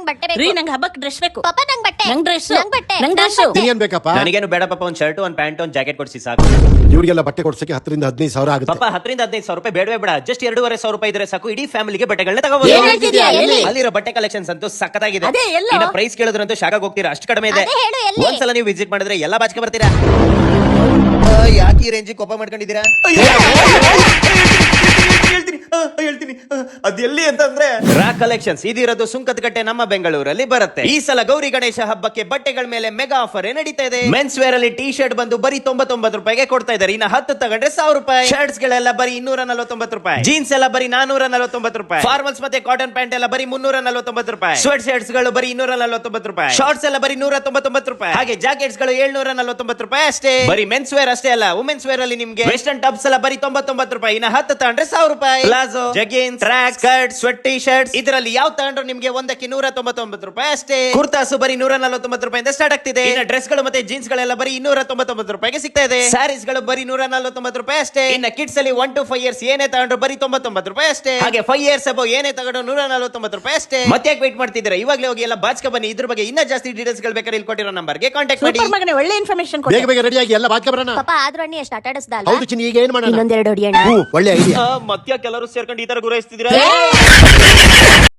ನಂಗ್ ಬಟ್ಟೆ ಬೇಕು. ರೀ ನಂಗೆ ಹಬ್ಬಕ್ಕೆ ಡ್ರೆಸ್ ಬೇಕು. ಪಾಪ ನಂಗ್ ಬಟ್ಟೆ. ನಂಗ್ ಡ್ರೆಸ್. ನಂಗ್ ಬಟ್ಟೆ. ನಂಗ್ ಡ್ರೆಸ್. ಏನ್ ಬೇಕಪ್ಪ? ನನಗೇನು ಬೇಡ ಪಾಪ, ಒಂದ್ ಶರ್ಟ್, ಒಂದ್ ಪ್ಯಾಂಟ್, ಒಂದ್ ಜಾಕೆಟ್ ಕೊಡ್ಸಿ ಸಾಕು. ಇವ್ರಿಗೆಲ್ಲ ಬಟ್ಟೆ ಕೊಡ್ಸಕ್ಕೆ 10,000-15,000 ಆಗುತ್ತೆ. ಪಾಪ 10,000-15,000 ರೂಪಾಯಿ ಬೇಡವೇ ಬೇಡ, ಜಸ್ಟ್ 2,500 ಇದ್ರೆ ಸಾಕು, ಇಡೀ ಫ್ಯಾಮಿಲಿಗೆ ಬಟ್ಟೆಗಳನ್ನ ಏನ್ ತಗೋಬಹುದು. ಹೇಳ್ತಿದ್ಯಾ? ಎಲ್ಲಿ? ಅಲ್ಲಿರೋ ಬಟ್ಟೆ ಕಲೆಕ್ಷನ್ಸ್ ಅಂತೂ ಸಖತ್ತಾಗಿದೆ. ಅದೇ ಎಲ್ಲೋ? ಇನ್ನ ಪ್ರೈಸ್ ಕೇಳಿದ್ರಂತೂ ಶಾಖ ಹೋಗ್ತೀರಾ, ಅಷ್ಟು ಕಡಿಮೆ ಇದೆ. ಅದೇ ಹೇಳು, ಎಲ್ಲಿ? ಒಂದ್ಸಲ ನೀವು ವಿಸಿಟ್ ಮಾಡಿದ್ರೆ ಎಲ್ಲ ಬಾಚಿಕೆ ಬರ್ತೀರಾ. ಯಾಕೆ ಈ ರೇಂಜ್ ಕೋಪ ಮಾಡ್ಕೊಂಡಿದ್ದೀರಾ? ಹೇಳ್ತೀನಿ ಅದೆಲ್ಲಿ ಅಂತಂದ್ರೆ ರಾ ಕಲೆಕ್ಷನ್ಸ್ ಇದಿರೋದು ಸುಂಕದಕಟ್ಟೆ ನಮ್ಮ ಬೆಂಗಳೂರಲ್ಲಿ ಬರುತ್ತೆ. ಈ ಸಲ ಗೌರಿ ಗಣೇಶ ಹಬ್ಬಕ್ಕೆ ಬಟ್ಟೆಗಳ ಮೇಲೆ ಮೆಗಾ ಆಫರ್ ನಡೀತಾ ಇದೆ. ಮೆನ್ಸ್ ವೇರ್ ಅಲ್ಲಿ ಟಿ ಶರ್ಟ್ ಬಂದು ಬರೀ 99 ರೂಪಾಯಿಗೆ ಕೊಡ್ತಾ ಇದ್ದಾರೆ. ಇನ್ನ 10 ತಗೊಂಡ್ರೆ 1000 ರೂಪಾಯಿ. ಶರ್ಟ್ಸ್ ಗಳೆಲ್ಲ ಬರೀ 249 ರೂಪಾಯಿ. ಜೀನ್ಸ್ ಎಲ್ಲ ಬರೀ 449 ರೂಪಾಯಿ. ಫಾರ್ಮಲ್ಸ್ ಮತ್ತೆ ಕಾಟನ್ ಪ್ಯಾಂಟ್ ಎಲ್ಲ ಬರೀ 349 ರೂಪಾಯಿ. ಸ್ವೆಟ್ ಶರ್ಟ್ಸ್ ಗಳು ಬರೀ 249 ರೂಪಾಯಿ. ಶಾರ್ಟ್ಸ್ ಎಲ್ಲ ಬರೀ 199 ರೂಪಾಯಿ. ಹಾಗೆ ಜಾಕೆಟ್ಸ್ ಗಳು 749 ರೂಪಾಯಿ ಅಷ್ಟೇ. ಬರೀ ಮೆನ್ಸ್ ವೇರ್ ಅಷ್ಟೇ ಅಲ್ಲ, ವುಮೆನ್ಸ್ ವೇರ್ ಅಲ್ಲಿ ನಿಮ್ಗೆ ವೆಸ್ಟರ್ನ್ ಟಾಪ್ಸ್ ಎಲ್ಲ ಬರೀ 99 ರೂಪಾಯಿ. ಇನ್ನ 10 ತಗೊಂಡ್ರೆ 1000 ರೂಪಾಯಿ. Palazzo, ಜಗಿನ್ಸ್, track, skirt, sweat T shirts ಇದರಲ್ಲಿ ಯಾವ ತಗೊಂಡ್ರು ನಿಮ್ಗೆ ಒಂದಕ್ಕೆ 199 ರೂಪಾಯಿ ಅಷ್ಟೇ. ಕುರ್ತಾಸು ಬರೀ 149 ರೂಪಾಯಿಂದ ಸ್ಟಾರ್ಟ್ ಆಗ್ತಿದೆ. ಇನ್ನು ಡ್ರೆಸ್ ಗಳು ಮತ್ತೆ ಜೀನ್ಸ್ ಗಳೆಲ್ಲ ಬರೀ 299 ರೂಪಾಯಿಗೆ ಸಿಗ್ತಾ ಇದೆ. ಸ್ಯಾರೀಸ್ ಗಳು ಬರೀ 149 ರೂಪಾಯಿ ಅಷ್ಟೇ. ಇನ್ನು ಕಿಡ್ಸ್ ಅಲ್ಲಿ 1 to 5 years ಏನೇ ತಗೊಂಡ್ರು ಬರೀ 99 ರೂಪಾಯಿ ಅಷ್ಟೇ. ಹಾಗೆ 5 years ಅಬೋ ಏನೇ ತಗೊಂಡ್ರು 149 ರೂಪಾಯಿ ಅಷ್ಟೇ. ಮತ್ತೆ ಯಾಕೆ ವೇಟ್ ಮಾಡ್ತಿದ್ದೀರಾ? ಇವಾಗಲೇ ಹೋಗಿ ಎಲ್ಲ ಬಾಚ್ಕ ಬನ್ನಿ. ಇದ್ರ ಬಗ್ಗೆ ಇನ್ನೂ ಜಾಸ್ತಿ ಡೀಟೇಲ್ಸ್ ಗಳು ಬೇಕಾದ್ರೆ ಇಲ್ಲಿ ಕೊಟ್ಟಿರೋ ನಂಬರ್ಗೆ ಕಾಂಟ್ಯಾಕ್ಟ್ ಮಾಡಿ. ಸೂಪರ್ ಮಗನೇ, ಒಳ್ಳೆ ಇನ್ಫಾರ್ಮೇಶನ್ ಕೊಡಿ. ಬೇಗ ರೆಡಿ ಆಗಿ ಎಲ್ಲ ಬಾಚ್ಕ ಬರೋಣ. ಪಾಪ ಆದ್ರೂ ಅಣ್ಣಿ ಎಷ್ಟು ಆಟ ಆಡಿಸ್ದಲ್ಲ. ಹೌದು ಚಿನ್ನಿ, ಈಗ ಏನ್ ಮಾಡೋಣ? ಇನ್ನೊಂದೆರಡು ಹೊಡಿಯೋಣ. ಒಳ್ಳೆ ಐಡಿಯಾ. ಮತ್ತೆ ಕೆಲವರು ಸೇರ್ಕೊಂಡು ಈ ತರ ಗುರಾಯಿಸ್ತಿದ್ದೀರಾ?